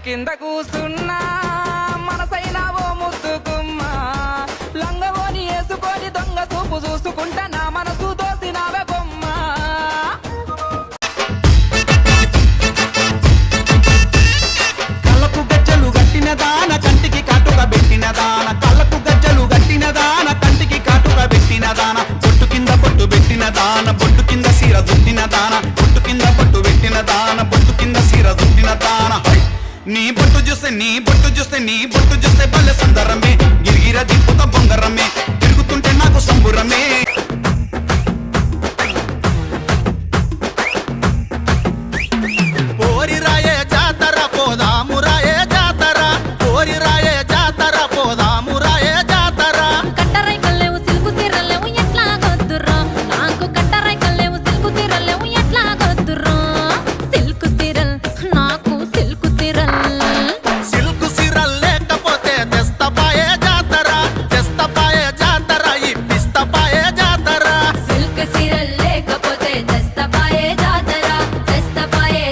కింద కూస్తున్నా మనసైనా ఓ ముద్దుకుమ్మా లంగవోని వేసుకొని దొంగ చూపు చూసుకుంటా నా మనసు దోసినావే బొమ్మ కళ్ళకు గజ్జలు గట్టిన దాన కంటికి కాటుగా పెట్టిన దాన కళ్ళకు గజ్జలు గట్టిన దాన కంటికి కాటుగా పెట్టిన దాన బొట్టు కింద బొట్టు పెట్టిన దాన బొట్టు కింద సీర దుట్టిన దాన బొట్టు కింద బొట్టు పెట్టిన దాన బొట్టు కింద సీర దుట్టిన దాన నీ బొట్టు చూస్తే నీ బొట్టు చూస్తే నీ బొట్టు చూస్తే భలే సుందరమే గిరిగిర దిప్పుత బొంగరమే తిరుగుతుంటే నాకు సంబురమే పోరి రాయే జాతర పోదాము రాయే జాతర పోరి రాయే జాతర పోదాము రాయే జాతర కట్టరై కల్లేవు సిల్కు సిరలేవు ఎట్లా గొద్దుర్రా నాకు కట్టరై కల్లేవు సిల్కు సిరలేవు ఎట్లా గొద్దుర్రా సిల్కు సిరల్ నాకు సిల్కు సిరల్ సిల్కు సిరల్ లేకపోతే తెస్తపాయే జాతర ఇప్పిస్తపాయే జాతర సిల్కు సిరల్ లేకపోతే దస్తపాయే జాతర దస్తపాయే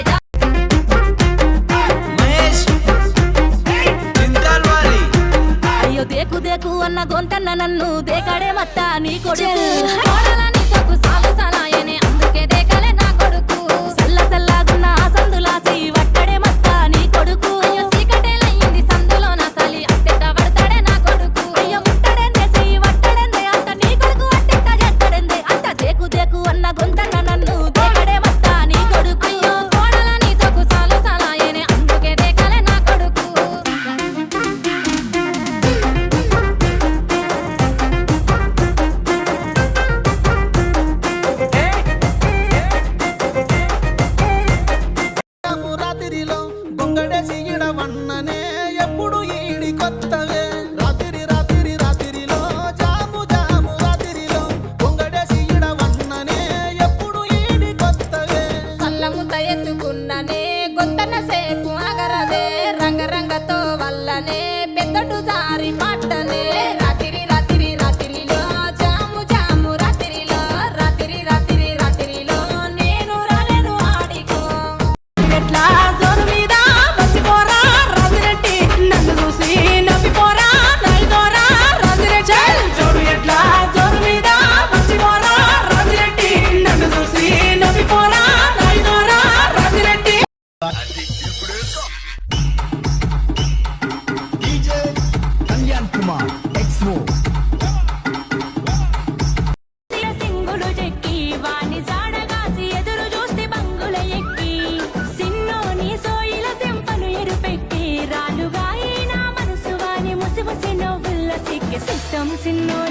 అయ్యో దేకు దేకు అన్న గొంతన్న నన్ను దేకాడే మత్త నీ కొడుకు కోడలని సొక్కు సాలు సలాయనే అందుకే దేకలే నా కొడుకు సల్ల సల్లాగున్న ఆ సందులాసి వట్టడే మత్త నీ కొడుకు అయ్యో సీకటేలయ్యింది సందులో నా సలి అత్తెట్ట పడతాడే నా కొడుకు అయ్యో ముట్టడెందే చెయ్యి వట్టడెందే అంత నీ కొడుకు అట్టెట్ట చేస్తాడెందే అంత దేకు దేకు అన్న గొంతన్న నన్ను దేకడే మత్త నీ కొడుకు అయ్యో కోడలని సొక్కు సాలు సలాయనే అందుకే దేకలే నా కొడుకు రాత్రిలో గొంగడేసి ఇడవన్ననే ఎప్పుడు ఈడి కొత్తవే రాత్రిలో జాము రాత్రిలో గొంగడేసి ఇడవన్ననే ఎప్పుడు ఈడి కొత్తవే సల్లముత ఎత్తుకున్ననే గొంతన సేపు అగరదే రంగరంగతో వల్లనే పెద్దటు జారి పట్టనే రాత్రిలో జాము రాత్రిలో నేను రాలేను ఆడికో ఎట్లా జోరు మీద బసిపోరా రాజిరెడ్డి నన్ను చూసి నవ్విపోరా నైదోరా రాజిరెడ్డి జోరు ఎట్లా జోరు మీద బసిపోరా రాజిరెడ్డి నన్ను చూసి నవ్విపోరా నైదోరా రాజిరెడ్డి సింగులు చెక్కి వాణి జాడగాసి ఎదురు చూస్తే బంగుల ఎక్కి సిన్నోని సోయిల సెంపను ఎరుపెక్కి రాలుగాయి నా మనసు వాని ముసి ముసి నవ్వుల సిక్కి సిట్టం సిన్నోని